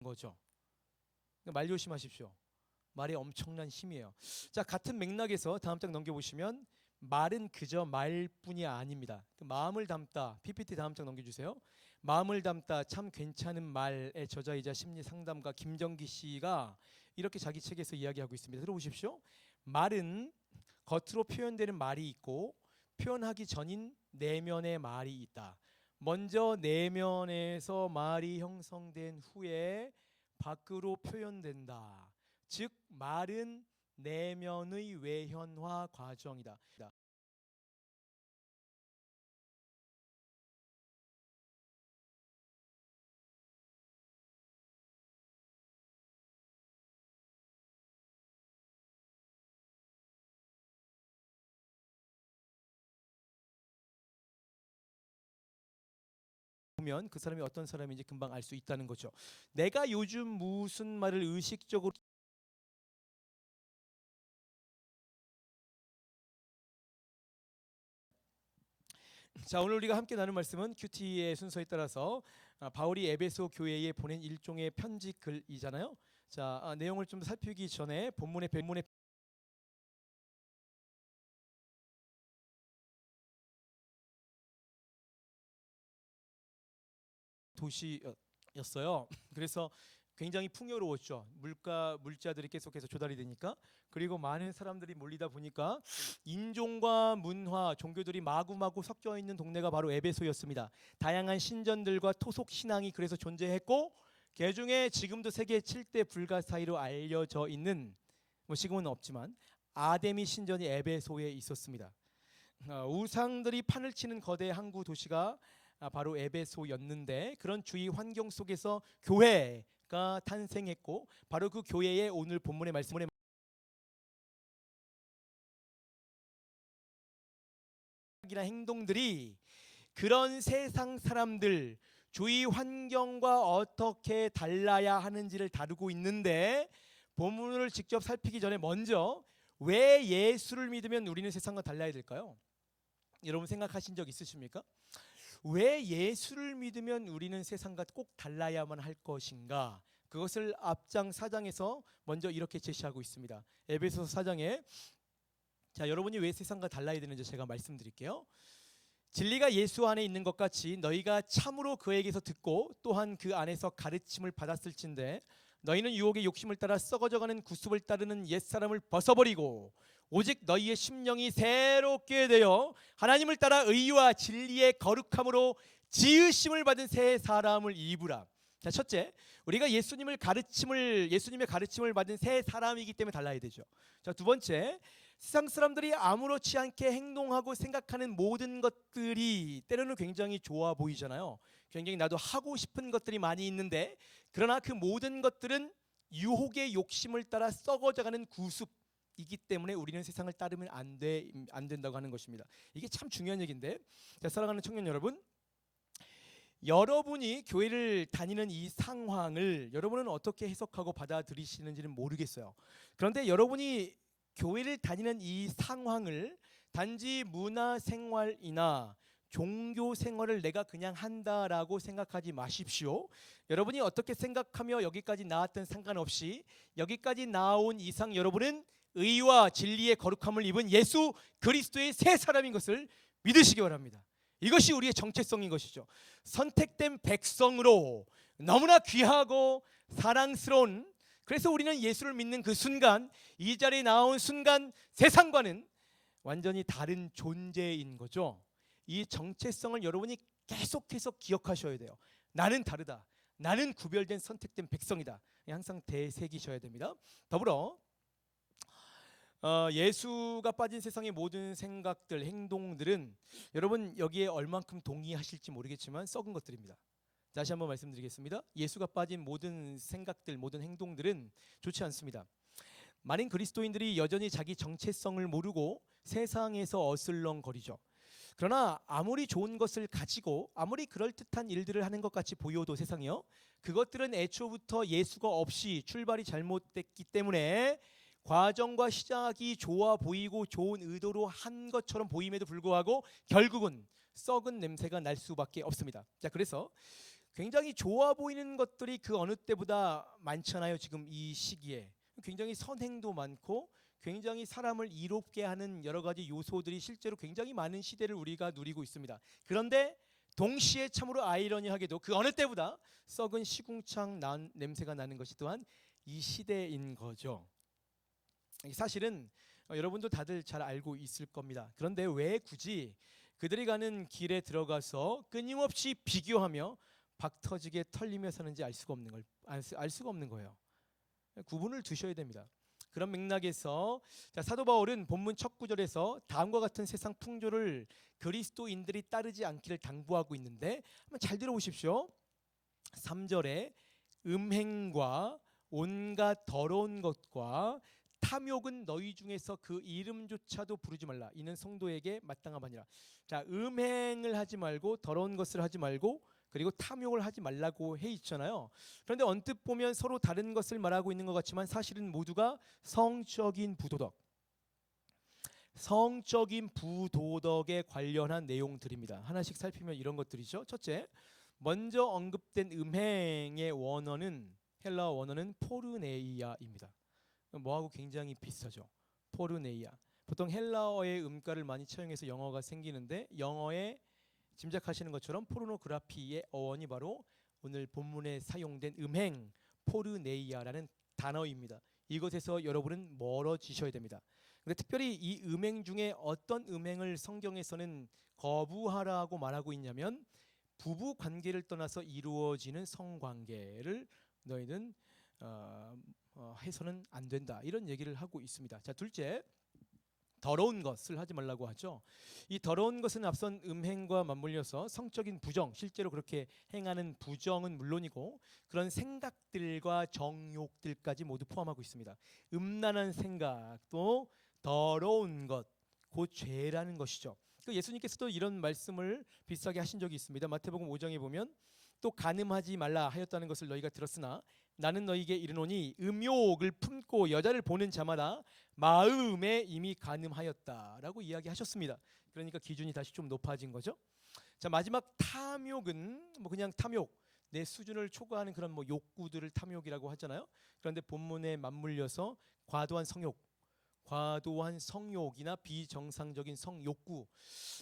거죠. 말 조심하십시오. 말에 엄청난 힘이에요. 자, 같은 맥락에서 다음 장 넘겨보시면 말은 그저 말뿐이 아닙니다. 마음을 담다. PPT 다음 장 넘겨주세요. 마음을 담다 참 괜찮은 말의 저자이자 심리 상담가 김정기 씨가 이렇게 자기 책에서 이야기하고 있습니다. 들어보십시오. 말은 겉으로 표현되는 말이 있고 표현하기 전인 내면의 말이 있다. 먼저 내면에서 말이 형성된 후에 밖으로 표현된다. 즉 말은 내면의 외현화 과정이다. 보면 그 사람이 어떤 사람인지 금방 알 수 있다는 거죠. 내가 요즘 무슨 말을 의식적으로 자, 오늘 우리가 함께 나눌 말씀은 큐티의 순서에 따라서 바울이 에베소 교회에 보낸 일종의 편지 글이잖아요. 자, 내용을 좀 살피기 전에 본문의 도시였어요. 그래서 굉장히 풍요로웠죠. 물자들이 계속해서 조달이 되니까. 그리고 많은 사람들이 몰리다 보니까 인종과 문화, 종교들이 마구마구 섞여 있는 동네가 바로 에베소였습니다. 다양한 신전들과 토속 신앙이 그래서 존재했고, 그중에 지금도 세계 7대 불가 사이로 알려져 있는, 뭐 지금은 없지만 아데미 신전이 에베소에 있었습니다. 우상들이 판을 치는 거대 항구 도시가 바로 에베소였는데, 그런 주위 환경 속에서 교회가 탄생했고, 바로 그 교회에 오늘 본문의 말씀의 행동들이 그런 세상 사람들 주위 환경과 어떻게 달라야 하는지를 다루고 있는데, 본문을 직접 살피기 전에 먼저 왜 예수를 믿으면 우리는 세상과 달라야 될까요? 여러분 생각하신 적 있으십니까? 왜 예수를 믿으면 우리는 세상과 꼭 달라야만 할 것인가? 그것을 앞장 4장에서 먼저 이렇게 제시하고 있습니다. 에베소서 4장에 자, 여러분이 왜 세상과 달라야 되는지 제가 말씀드릴게요. 진리가 예수 안에 있는 것 같이 너희가 참으로 그에게서 듣고 또한 그 안에서 가르침을 받았을진데, 너희는 유혹의 욕심을 따라 썩어져가는 구습을 따르는 옛사람을 벗어버리고 오직 너희의 심령이 새롭게 되어 하나님을 따라 의와 진리의 거룩함으로 지으심을 받은 새 사람을 입으라. 자, 첫째, 우리가 예수님의 가르침을 받은 새 사람이기 때문에 달라야 되죠. 자, 두 번째, 세상 사람들이 아무렇지 않게 행동하고 생각하는 모든 것들이 때로는 굉장히 좋아 보이잖아요. 굉장히 나도 하고 싶은 것들이 많이 있는데, 그러나 그 모든 것들은 유혹의 욕심을 따라 썩어져가는 구습이기 때문에 우리는 세상을 따르면 안 된다고 하는 것입니다. 이게 참 중요한 얘기인데, 자, 사랑하는 청년 여러분, 여러분이 교회를 다니는 이 상황을 여러분은 어떻게 해석하고 받아들이시는지는 모르겠어요. 그런데 여러분이 교회를 다니는 이 상황을 단지 문화 생활이나 종교 생활을 내가 그냥 한다라고 생각하지 마십시오. 여러분이 어떻게 생각하며 여기까지 나왔든 상관없이 여기까지 나온 이상 여러분은 의와 진리의 거룩함을 입은 예수 그리스도의 새 사람인 것을 믿으시기 바랍니다. 이것이 우리의 정체성인 것이죠. 선택된 백성으로 너무나 귀하고 사랑스러운, 그래서 우리는 예수를 믿는 그 순간, 이 자리에 나온 순간 세상과는 완전히 다른 존재인 거죠. 이 정체성을 여러분이 계속해서 기억하셔야 돼요. 나는 다르다. 나는 구별된 선택된 백성이다. 항상 되새기셔야 됩니다. 더불어 예수가 빠진 세상의 모든 생각들, 행동들은 여러분 여기에 얼만큼 동의하실지 모르겠지만 썩은 것들입니다. 다시 한번 말씀드리겠습니다. 예수가 빠진 모든 생각들, 모든 행동들은 좋지 않습니다. 많은 그리스도인들이 여전히 자기 정체성을 모르고 세상에서 어슬렁거리죠. 그러나 아무리 좋은 것을 가지고 아무리 그럴듯한 일들을 하는 것 같이 보여도 세상이요, 그것들은 애초부터 예수가 없이 출발이 잘못됐기 때문에 과정과 시작이 좋아 보이고 좋은 의도로 한 것처럼 보임에도 불구하고 결국은 썩은 냄새가 날 수밖에 없습니다. 자, 그래서 굉장히 좋아 보이는 것들이 그 어느 때보다 많잖아요. 지금 이 시기에 굉장히 선행도 많고 굉장히 사람을 이롭게 하는 여러 가지 요소들이 실제로 굉장히 많은 시대를 우리가 누리고 있습니다. 그런데 동시에 참으로 아이러니하게도 그 어느 때보다 썩은 시궁창 냄새가 나는 것이 또한 이 시대인 거죠. 사실은 여러분도 다들 잘 알고 있을 겁니다. 그런데 왜 굳이 그들이 가는 길에 들어가서 끊임없이 비교하며 박터지게 털리며 사는지 알 수가 없는 거예요. 구분을 두셔야 됩니다. 그런 맥락에서 사도 바울은 본문 첫 구절에서 다음과 같은 세상 풍조를 그리스도인들이 따르지 않기를 당부하고 있는데 한번 잘 들어보십시오. 3절에 음행과 온갖 더러운 것과 탐욕은 너희 중에서 그 이름조차도 부르지 말라. 이는 성도에게 마땅하니라. 자, 음행을 하지 말고 더러운 것을 하지 말고 그리고 탐욕을 하지 말라고 해 있잖아요. 그런데 언뜻 보면 서로 다른 것을 말하고 있는 것 같지만 사실은 모두가 성적인 부도덕에 관련한 내용들입니다. 하나씩 살피면 이런 것들이죠. 첫째, 먼저 언급된 음행의 원어는 헬라어 원어는 포르네이아입니다. 뭐하고 굉장히 비슷하죠. 포르네이아. 보통 헬라어의 음가를 많이 차용해서 영어가 생기는데 영어에 짐작하시는 것처럼 포르노그라피의 어원이 바로 오늘 본문에 사용된 음행 포르네이아라는 단어입니다. 이것에서 여러분은 멀어지셔야 됩니다. 근데 특별히 이 음행 중에 어떤 음행을 성경에서는 거부하라고 말하고 있냐면 부부 관계를 떠나서 이루어지는 성관계를 너희는 해서는 안 된다. 이런 얘기를 하고 있습니다. 자, 둘째, 더러운 것을 하지 말라고 하죠. 이 더러운 것은 앞선 음행과 맞물려서 성적인 부정, 실제로 그렇게 행하는 부정은 물론이고 그런 생각들과 정욕들까지 모두 포함하고 있습니다. 음란한 생각도 더러운 것, 곧 죄라는 것이죠. 예수님께서도 이런 말씀을 비슷하게 하신 적이 있습니다. 마태복음 5장에 보면 또 간음하지 말라 하였다는 것을 너희가 들었으나 나는 너희에게 이르노니 음욕을 품고 여자를 보는 자마다 마음에 이미 간음하였다라고 이야기하셨습니다. 그러니까 기준이 다시 좀 높아진 거죠. 자, 마지막 탐욕은 뭐 그냥 탐욕, 내 수준을 초과하는 그런 뭐 욕구들을 탐욕이라고 하잖아요. 그런데 본문에 맞물려서 과도한 성욕이나 비정상적인 성욕구.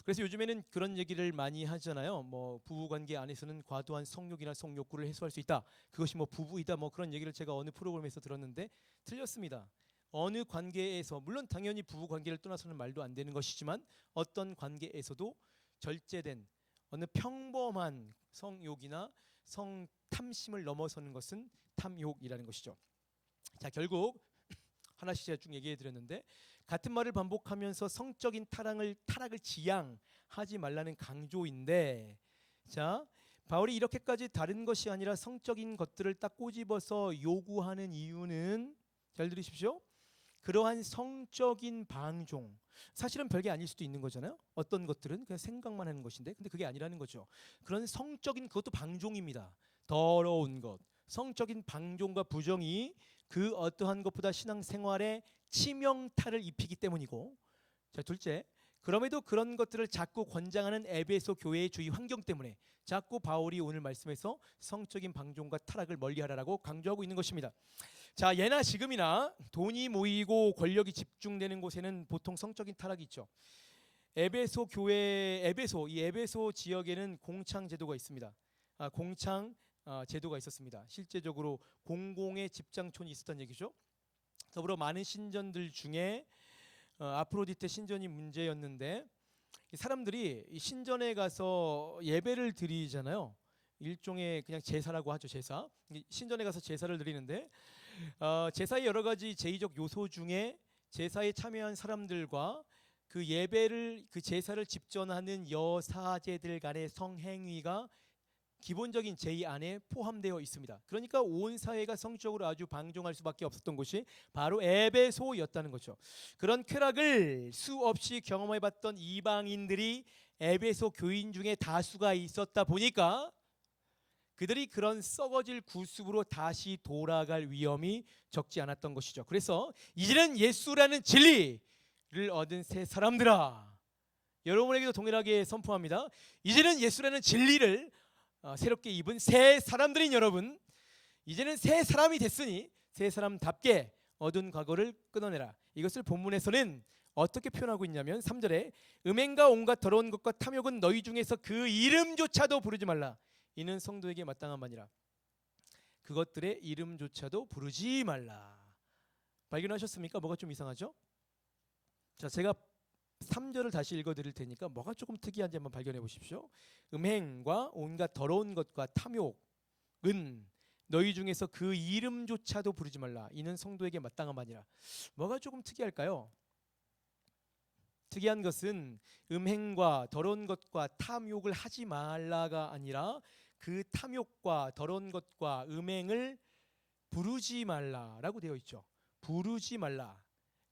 그래서 요즘에는 그런 얘기를 많이 하잖아요. 뭐 부부관계 안에서는 과도한 성욕이나 성욕구를 해소할 수 있다. 그것이 뭐 부부이다. 뭐 그런 얘기를 제가 어느 프로그램에서 들었는데 틀렸습니다. 어느 관계에서 물론 당연히 부부관계를 떠나서는 말도 안 되는 것이지만 어떤 관계에서도 절제된 어느 평범한 성욕이나 성탐심을 넘어서는 것은 탐욕이라는 것이죠. 자, 결국 하나씩 제가 쭉 얘기해 드렸는데 같은 말을 반복하면서 성적인 타락을 지양하지 말라는 강조인데, 자, 바울이 이렇게까지 다른 것이 아니라 성적인 것들을 딱 꼬집어서 요구하는 이유는 잘 들으십시오. 그러한 성적인 방종, 사실은 별게 아닐 수도 있는 거잖아요. 어떤 것들은 그냥 생각만 하는 것인데 근데 그게 아니라는 거죠. 그런 성적인 그것도 방종입니다. 더러운 것, 성적인 방종과 부정이 그 어떠한 것보다 신앙생활에 치명타를 입히기 때문이고, 자, 둘째, 그럼에도 그런 것들을 자꾸 권장하는 에베소 교회의 주위 환경 때문에 자꾸 바울이 오늘 말씀에서 성적인 방종과 타락을 멀리하라라고 강조하고 있는 것입니다. 자, 예나 지금이나 돈이 모이고 권력이 집중되는 곳에는 보통 성적인 타락이 있죠. 에베소 지역에는 공창 제도가 있습니다. 공창 제도가 있었습니다. 실제적으로 공공의 집장촌이 있었던 얘기죠. 더불어 많은 신전들 중에 아프로디테 신전이 문제였는데 사람들이 이 신전에 가서 예배를 드리잖아요. 일종의 그냥 제사라고 하죠. 제사. 신전에 가서 제사를 드리는데 제사의 여러 가지 제의적 요소 중에 제사에 참여한 사람들과 그 제사를 집전하는 여사제들 간의 성행위가 기본적인 제의 안에 포함되어 있습니다. 그러니까 온 사회가 성적으로 아주 방종할 수밖에 없었던 곳이 바로 에베소였다는 거죠. 그런 쾌락을 수없이 경험해봤던 이방인들이 에베소 교인 중에 다수가 있었다 보니까 그들이 그런 썩어질 구습으로 다시 돌아갈 위험이 적지 않았던 것이죠. 그래서 이제는 예수라는 진리를 얻은 새 사람들아, 여러분에게도 동일하게 선포합니다. 이제는 예수라는 진리를 새롭게 입은 새 사람들인 여러분, 이제는 새 사람이 됐으니 새 사람답게 어두운 과거를 끊어내라. 이것을 본문에서는 어떻게 표현하고 있냐면 3절에 음행과 온갖 더러운 것과 탐욕은 너희 중에서 그 이름조차도 부르지 말라. 이는 성도에게 마땅한 바니라. 그것들의 이름조차도 부르지 말라. 발견하셨습니까? 뭐가 좀 이상하죠? 자, 제가 3절을 다시 읽어드릴 테니까 뭐가 조금 특이한지 한번 발견해 보십시오. 음행과 온갖 더러운 것과 탐욕은 너희 중에서 그 이름조차도 부르지 말라. 이는 성도에게 마땅한 바니라. 뭐가 조금 특이할까요? 특이한 것은 음행과 더러운 것과 탐욕을 하지 말라가 아니라 그 탐욕과 더러운 것과 음행을 부르지 말라라고 되어 있죠. 부르지 말라.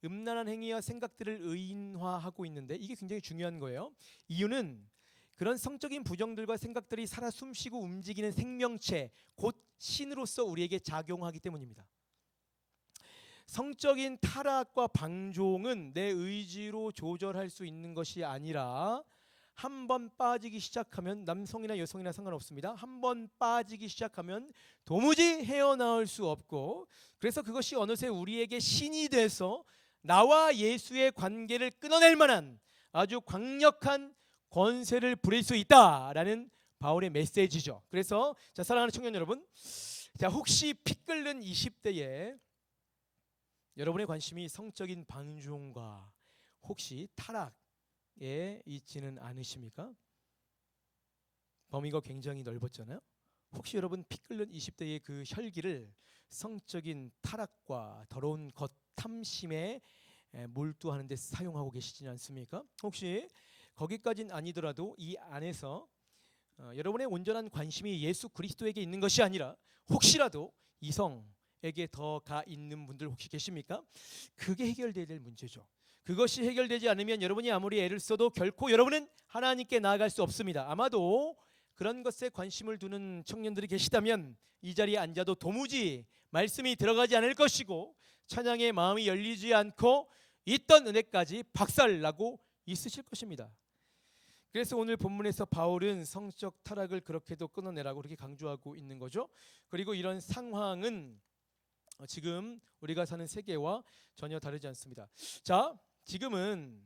음란한 행위와 생각들을 의인화하고 있는데 이게 굉장히 중요한 거예요. 이유는 그런 성적인 부정들과 생각들이 살아 숨쉬고 움직이는 생명체, 곧 신으로서 우리에게 작용하기 때문입니다. 성적인 타락과 방종은 내 의지로 조절할 수 있는 것이 아니라 한 번 빠지기 시작하면, 남성이나 여성이나 상관없습니다. 한 번 빠지기 시작하면 도무지 헤어나올 수 없고, 그래서 그것이 어느새 우리에게 신이 돼서 나와 예수의 관계를 끊어낼 만한 아주 강력한 권세를 부릴 수 있다라는 바울의 메시지죠. 그래서 자, 사랑하는 청년 여러분, 자, 혹시 피 끓는 20대에 여러분의 관심이 성적인 방종과 혹시 타락에 있지는 않으십니까? 범위가 굉장히 넓었잖아요. 혹시 여러분 피 끓는 20대의 그 혈기를 성적인 타락과 더러운 것, 탐심에 몰두하는 데 사용하고 계시지 않습니까? 혹시 거기까지는 아니더라도 이 안에서 여러분의 온전한 관심이 예수 그리스도에게 있는 것이 아니라 혹시라도 이성에게 더 가 있는 분들 혹시 계십니까? 그게 해결돼야 될 문제죠. 그것이 해결되지 않으면 여러분이 아무리 애를 써도 결코 여러분은 하나님께 나아갈 수 없습니다. 아마도 그런 것에 관심을 두는 청년들이 계시다면 이 자리에 앉아도 도무지 말씀이 들어가지 않을 것이고 찬양의 마음이 열리지 않고 있던 은혜까지 박살나고 있으실 것입니다. 그래서 오늘 본문에서 바울은 성적 타락을 그렇게도 끊어내라고 그렇게 강조하고 있는 거죠. 그리고 이런 상황은 지금 우리가 사는 세계와 전혀 다르지 않습니다. 자, 지금은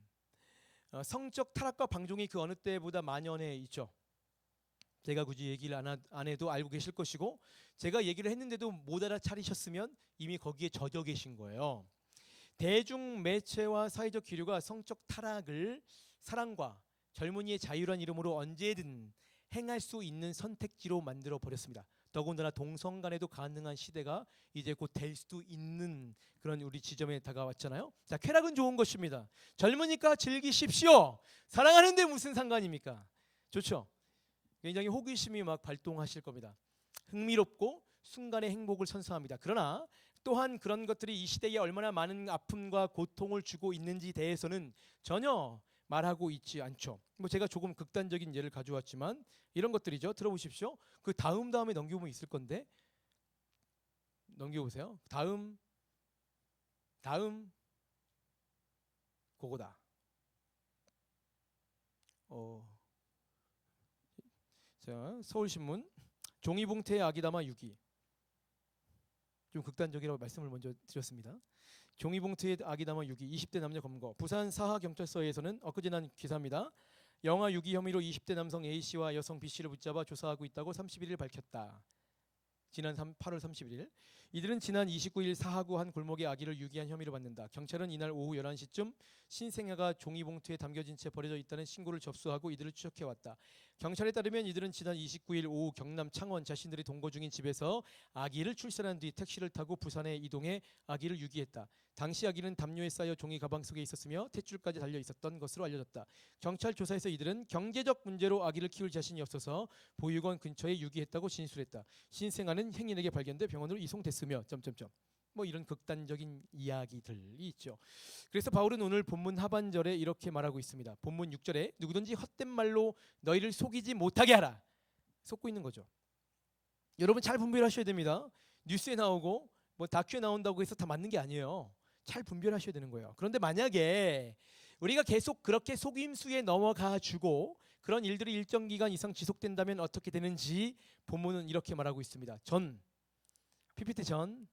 성적 타락과 방종이 그 어느 때보다 만연해 있죠. 제가 굳이 얘기를 안 해도 알고 계실 것이고, 제가 얘기를 했는데도 못 알아차리셨으면 이미 거기에 젖어 계신 거예요. 대중 매체와 사회적 기류가 성적 타락을 사랑과 젊은이의 자유란 이름으로 언제든 행할 수 있는 선택지로 만들어 버렸습니다. 더군다나 동성 간에도 가능한 시대가 이제 곧 될 수도 있는 그런 우리 지점에 다가왔잖아요. 자, 쾌락은 좋은 것입니다. 젊으니까 즐기십시오. 사랑하는데 무슨 상관입니까? 좋죠. 굉장히 호기심이 막 발동하실 겁니다. 흥미롭고 순간의 행복을 선사합니다. 그러나 또한 그런 것들이 이 시대에 얼마나 많은 아픔과 고통을 주고 있는지 대해서는 전혀 말하고 있지 않죠. 뭐 제가 조금 극단적인 예를 가져왔지만 이런 것들이죠. 들어보십시오. 그 다음에 넘겨보면 있을 건데 넘겨보세요. 다음 그거다. 자, 서울신문 종이봉투에 아기 담아 유기. 좀 극단적이라고 말씀을 먼저 드렸습니다. 종이봉투에 아기 담아 유기, 20대 남녀 검거. 부산 사하경찰서에서는 엊그제 난 기사입니다. 영아 유기 혐의로 20대 남성 A씨와 여성 B씨를 붙잡아 조사하고 있다고 31일 밝혔다. 지난 8월 31일 이들은 지난 29일 사하구 한 골목에 아기를 유기한 혐의를 받는다. 경찰은 이날 오후 11시쯤 신생아가 종이봉투에 담겨진 채 버려져 있다는 신고를 접수하고 이들을 추적해왔다. 경찰에 따르면 이들은 지난 29일 오후 경남 창원 자신들이 동거 중인 집에서 아기를 출산한 뒤 택시를 타고 부산에 이동해 아기를 유기했다. 당시 아기는 담요에 쌓여 종이 가방 속에 있었으며 탯줄까지 달려 있었던 것으로 알려졌다. 경찰 조사에서 이들은 경제적 문제로 아기를 키울 자신이 없어서 보육원 근처에 유기했다고 진술했다. 신생아는 행인에게 발견돼 병원으로 이송됐으며 뭐 이런 극단적인 이야기들이 있죠. 그래서 바울은 오늘 본문 하반절에 이렇게 말하고 있습니다. 본문 6절에 누구든지 헛된 말로 너희를 속이지 못하게 하라. 속고 있는 거죠. 여러분 잘 분별하셔야 됩니다. 뉴스에 나오고 뭐 다큐에 나온다고 해서 다 맞는 게 아니에요. 잘 분별하셔야 되는 거예요. 그런데 만약에 우리가 계속 그렇게 속임수에 넘어가 주고 그런 일들이 일정 기간 이상 지속된다면 어떻게 되는지 본문은 이렇게 말하고 있습니다. 전, PPT 전,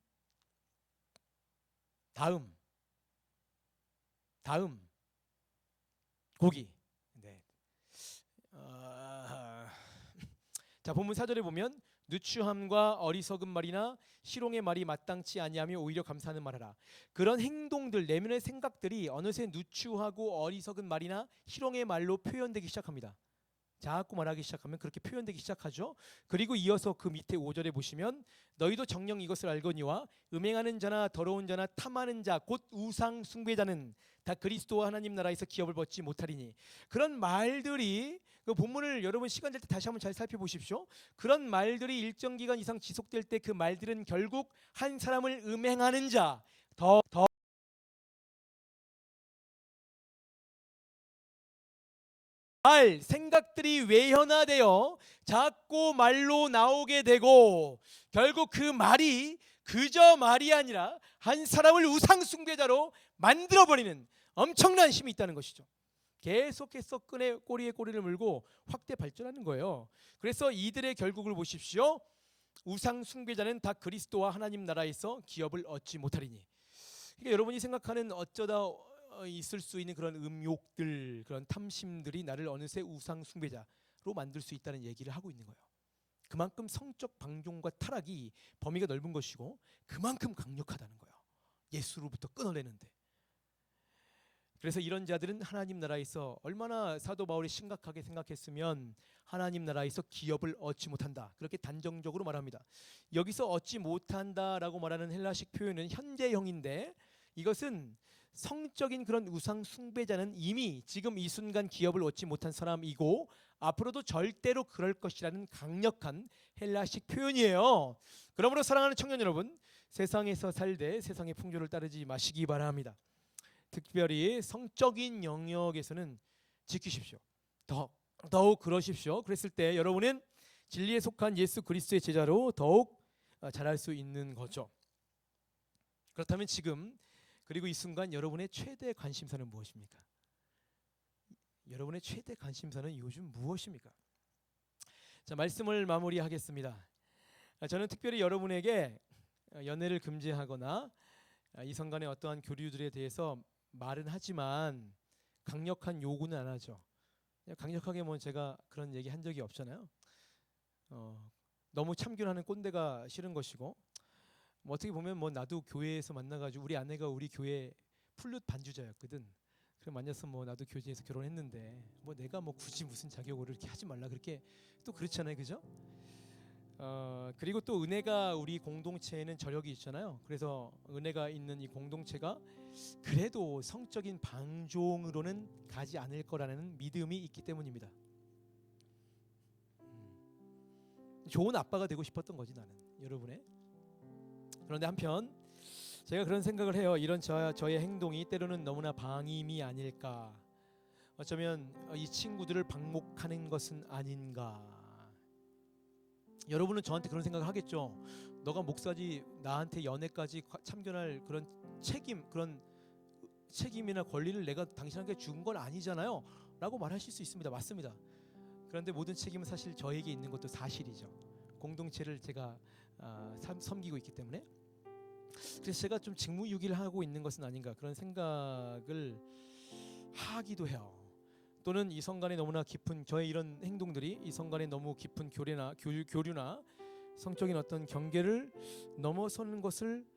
다음, 고기. 네. 자, 본문 4절에 보면 누추함과 어리석은 말이나 희롱의 말이 마땅치 아니하며 오히려 감사하는 말하라. 그런 행동들, 내면의 생각들이 어느새 누추하고 어리석은 말이나 희롱의 말로 표현되기 시작합니다. 자꾸 말하기 시작하면 그렇게 표현되기 시작하죠. 그리고 이어서 그 밑에 5절에 보시면 너희도 정녕 이것을 알거니와 음행하는 자나 더러운 자나 탐하는 자 곧 우상 숭배자는 다 그리스도와 하나님 나라에서 기업을 벗지 못하리니. 그런 말들이, 그 본문을 여러분 시간 될 때 다시 한번 잘 살펴보십시오. 그런 말들이 일정 기간 이상 지속될 때 그 말들은 결국 한 사람을 음행하는 자, 더 생각들이 외현화되어 자꾸 말로 나오게 되고, 결국 그 말이 그저 말이 아니라 한 사람을 우상 숭배자로 만들어버리는 엄청난 힘이 있다는 것이죠. 계속해서 끈에 꼬리에 꼬리를 물고 확대 발전하는 거예요. 그래서 이들의 결국을 보십시오. 우상 숭배자는 다 그리스도와 하나님 나라에서 기업을 얻지 못하리니. 그러니까 여러분이 생각하는 어쩌다 있을 수 있는 그런 음욕들, 그런 탐심들이 나를 어느새 우상 숭배자로 만들 수 있다는 얘기를 하고 있는 거예요. 그만큼 성적 방종과 타락이 범위가 넓은 것이고 그만큼 강력하다는 거예요. 예수로부터 끊어내는데. 그래서 이런 자들은 하나님 나라에서, 얼마나 사도 바울이 심각하게 생각했으면 하나님 나라에서 기업을 얻지 못한다, 그렇게 단정적으로 말합니다. 여기서 얻지 못한다라고 말하는 헬라식 표현은 현재형인데, 이것은 성적인 그런 우상 숭배자는 이미 지금 이 순간 기업을 얻지 못한 사람이고 앞으로도 절대로 그럴 것이라는 강력한 헬라식 표현이에요. 그러므로 사랑하는 청년 여러분, 세상에서 살되 세상의 풍조를 따르지 마시기 바랍니다. 특별히 성적인 영역에서는 지키십시오. 더욱 그러십시오. 그랬을 때 여러분은 진리에 속한 예수 그리스도의 제자로 더욱 자랄 수 있는 거죠. 그렇다면 지금, 그리고 이 순간 여러분의 최대 관심사는 무엇입니까? 여러분의 최대 관심사는 요즘 무엇입니까? 자, 말씀을 마무리하겠습니다. 저는 특별히 여러분에게 연애를 금지하거나 이성 간의 어떠한 교류들에 대해서 말은 하지만 강력한 요구는 안 하죠. 강력하게 뭐 제가 그런 얘기 한 적이 없잖아요. 너무 참견하는 꼰대가 싫은 것이고, 뭐 어떻게 보면 뭐 나도 교회에서 만나가지고, 우리 아내가 우리 교회 플룻 반주자였거든. 그래 만나서 뭐 나도 교제에서 결혼했는데 뭐 내가 뭐 굳이 무슨 자격으로 이렇게 하지 말라 그렇게 또 그렇잖아요, 그죠? 그리고 또 은혜가 우리 공동체에는 저력이 있잖아요. 그래서 은혜가 있는 이 공동체가 그래도 성적인 방종으로는 가지 않을 거라는 믿음이 있기 때문입니다. 좋은 아빠가 되고 싶었던 거지 나는, 여러분의. 그런데 한편 제가 그런 생각을 해요. 이런 저의 행동이 때로는 너무나 방임이 아닐까, 어쩌면 이 친구들을 방목하는 것은 아닌가. 여러분은 저한테 그런 생각을 하겠죠. 너가 목사지 나한테 연애까지 참견할 그런 그런 책임이나 권리를 내가 당신에게 준 건 아니잖아요 라고 말하실 수 있습니다. 맞습니다. 그런데 모든 책임은 사실 저에게 있는 것도 사실이죠. 공동체를 제가 섬기고 있기 때문에. 그래서 제가 좀 직무유기를 하고 있는 것은 아닌가, 그런 생각을 하기도 해요. 또는 이성 간에 너무나 깊은 저의 이런 행동들이 이성 간에 너무 깊은 교류나 성적인 어떤 경계를 넘어서는 것을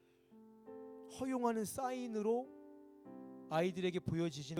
허용하는 사인으로 아이들에게 보여지지는